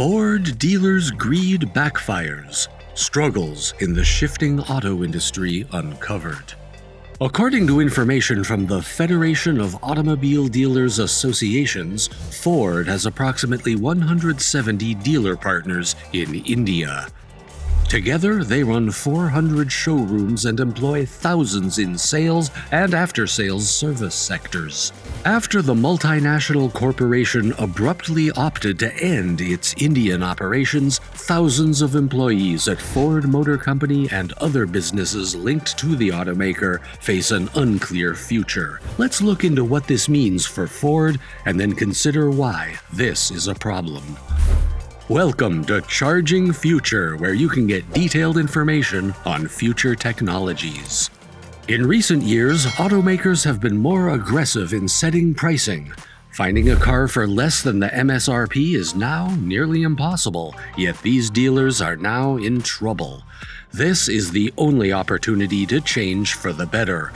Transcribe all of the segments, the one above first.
Ford Dealers Greed Backfires. Struggles in the shifting auto industry uncovered. According to information from the Federation of Automobile Dealers Associations, Ford has approximately 170 dealer partners in India. Together, they run 400 showrooms and employ thousands in sales and after-sales service sectors. After the multinational corporation abruptly opted to end its Indian operations, thousands of employees at Ford Motor Company and other businesses linked to the automaker face an unclear future. Let's look into what this means for Ford and then consider why this is a problem. Welcome to Charging Future, where you can get detailed information on future technologies. In recent years, automakers have been more aggressive in setting pricing. Finding a car for less than the MSRP is now nearly impossible, yet these dealers are now in trouble. This is the only opportunity to change for the better.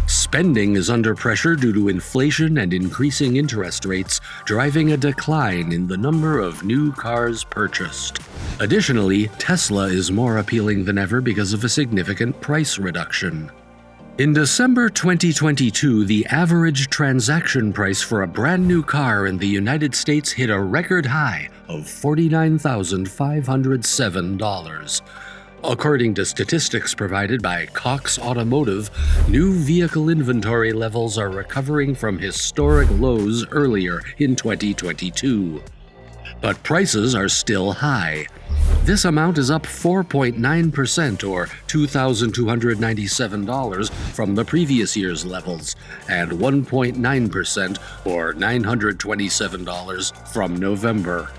Spending is under pressure due to inflation and increasing interest rates, driving a decline in the number of new cars purchased. Additionally, Tesla is more appealing than ever because of a significant price reduction. In December 2022, the average transaction price for a brand new car in the United States hit a record high of $49,507. According to statistics provided by Cox Automotive, new vehicle inventory levels are recovering from historic lows earlier in 2022. But prices are still high. This amount is up 4.9% or $2,297 from the previous year's levels, and 1.9% or $927 from November.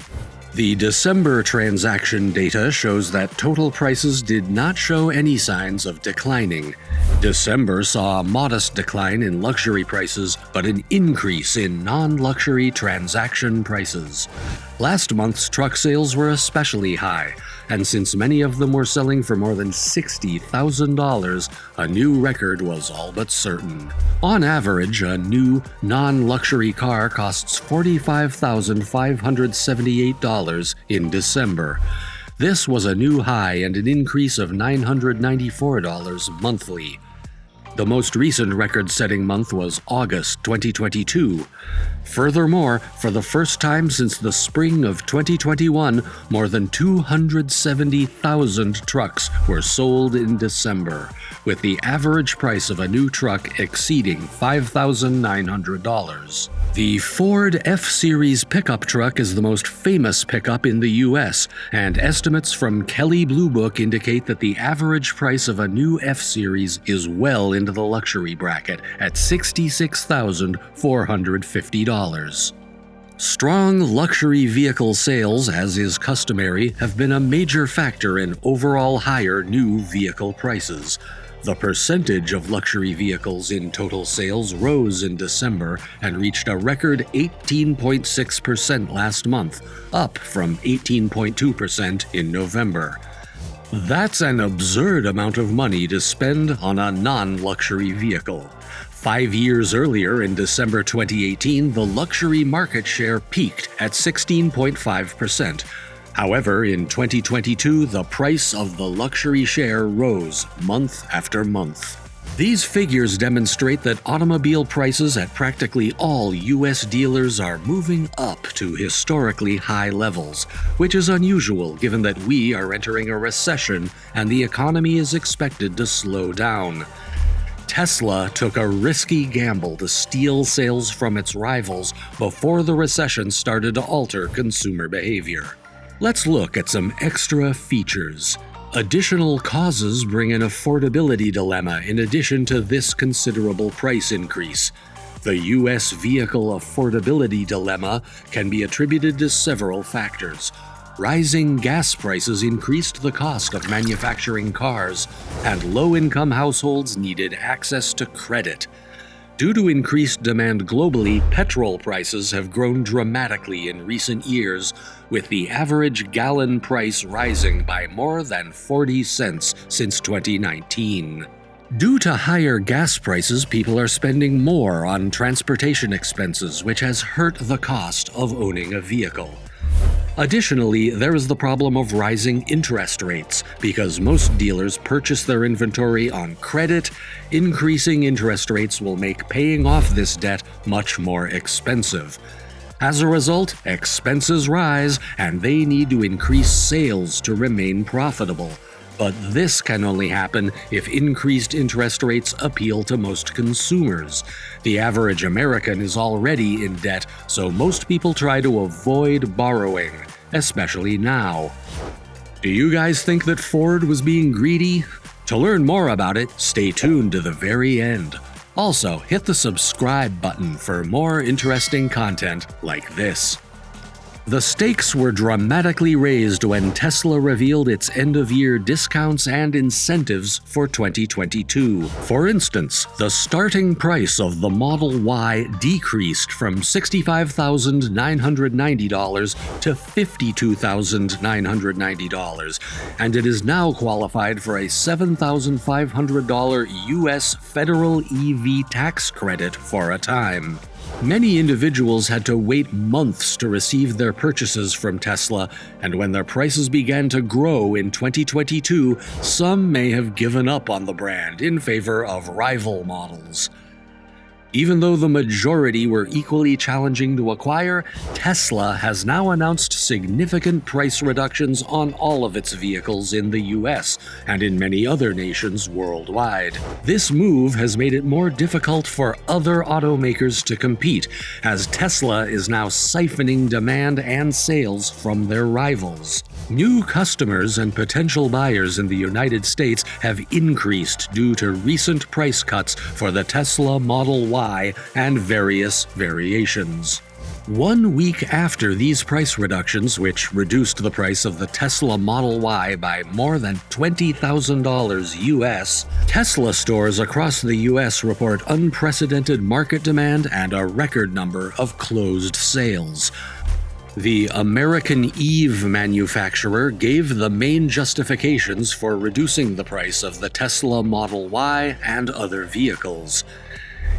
The December transaction data shows that total prices did not show any signs of declining. December saw a modest decline in luxury prices, but an increase in non-luxury transaction prices. Last month's truck sales were especially high, and since many of them were selling for more than $60,000, a new record was all but certain. On average, a new, non-luxury car costs $45,578 in December. This was a new high and an increase of $994 monthly. The most recent record-setting month was August 2022. Furthermore, for the first time since the spring of 2021, more than 270,000 trucks were sold in December, with the average price of a new truck exceeding $5,900. The Ford F-Series pickup truck is the most famous pickup in the U.S., and estimates from Kelley Blue Book indicate that the average price of a new F-Series is well into the luxury bracket at $66,450. Strong luxury vehicle sales, as is customary, have been a major factor in overall higher new vehicle prices. The percentage of luxury vehicles in total sales rose in December and reached a record 18.6% last month, up from 18.2% in November. That's an absurd amount of money to spend on a non-luxury vehicle. 5 years earlier, in December 2018, the luxury market share peaked at 16.5%. However, in 2022, the price of the luxury share rose month after month. These figures demonstrate that automobile prices at practically all U.S. dealers are moving up to historically high levels, which is unusual given that we are entering a recession and the economy is expected to slow down. Tesla took a risky gamble to steal sales from its rivals before the recession started to alter consumer behavior. Let's look at some extra features. Additional causes bring an affordability dilemma in addition to this considerable price increase. The U.S. vehicle affordability dilemma can be attributed to several factors. Rising gas prices increased the cost of manufacturing cars, and low-income households needed access to credit. Due to increased demand globally, petrol prices have grown dramatically in recent years, with the average gallon price rising by more than 40 cents since 2019. Due to higher gas prices, people are spending more on transportation expenses, which has hurt the cost of owning a vehicle. Additionally, there is the problem of rising interest rates, because most dealers purchase their inventory on credit. Increasing interest rates will make paying off this debt much more expensive. As a result, expenses rise, and they need to increase sales to remain profitable. But this can only happen if increased interest rates appeal to most consumers. The average American is already in debt, so most people try to avoid borrowing, especially now. Do you guys think that Ford was being greedy? To learn more about it, stay tuned to the very end. Also, hit the subscribe button for more interesting content like this. The stakes were dramatically raised when Tesla revealed its end-of-year discounts and incentives for 2022. For instance, the starting price of the Model Y decreased from $65,990 to $52,990, and it is now qualified for a $7,500 U.S. federal EV tax credit for a time. Many individuals had to wait months to receive their purchases from Tesla, and when their prices began to grow in 2022, some may have given up on the brand in favor of rival models. Even though the majority were equally challenging to acquire, Tesla has now announced significant price reductions on all of its vehicles in the US and in many other nations worldwide. This move has made it more difficult for other automakers to compete, as Tesla is now siphoning demand and sales from their rivals. New customers and potential buyers in the United States have increased due to recent price cuts for the Tesla Model Y and various variations. 1 week after these price reductions, which reduced the price of the Tesla Model Y by more than $20,000 US, Tesla stores across the US report unprecedented market demand and a record number of closed sales. The American Eve manufacturer gave the main justifications for reducing the price of the Tesla Model Y and other vehicles.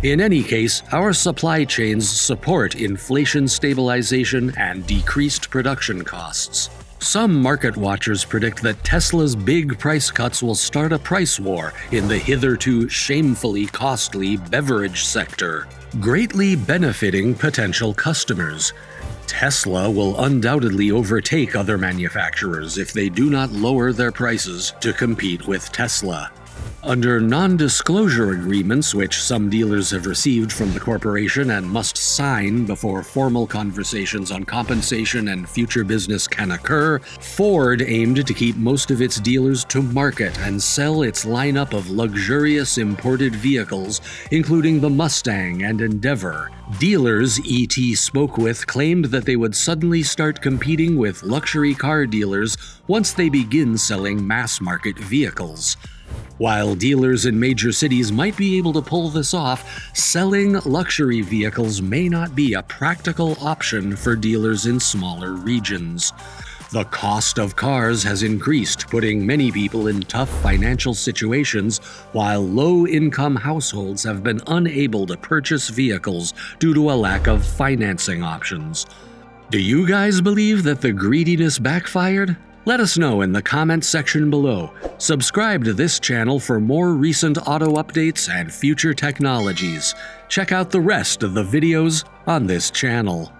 In any case, our supply chains support inflation stabilization and decreased production costs. Some market watchers predict that Tesla's big price cuts will start a price war in the hitherto shamefully costly beverage sector, greatly benefiting potential customers. Tesla will undoubtedly overtake other manufacturers if they do not lower their prices to compete with Tesla. Under non-disclosure agreements, which some dealers have received from the corporation and must sign before formal conversations on compensation and future business can occur, Ford aimed to keep most of its dealers to market and sell its lineup of luxurious imported vehicles, including the Mustang and Endeavor. Dealers ET spoke with claimed that they would suddenly start competing with luxury car dealers once they begin selling mass-market vehicles. While dealers in major cities might be able to pull this off, selling luxury vehicles may not be a practical option for dealers in smaller regions. The cost of cars has increased, putting many people in tough financial situations, while low-income households have been unable to purchase vehicles due to a lack of financing options. Do you guys believe that the greediness backfired? Let us know in the comments section below. Subscribe to this channel for more recent auto updates and future technologies. Check out the rest of the videos on this channel.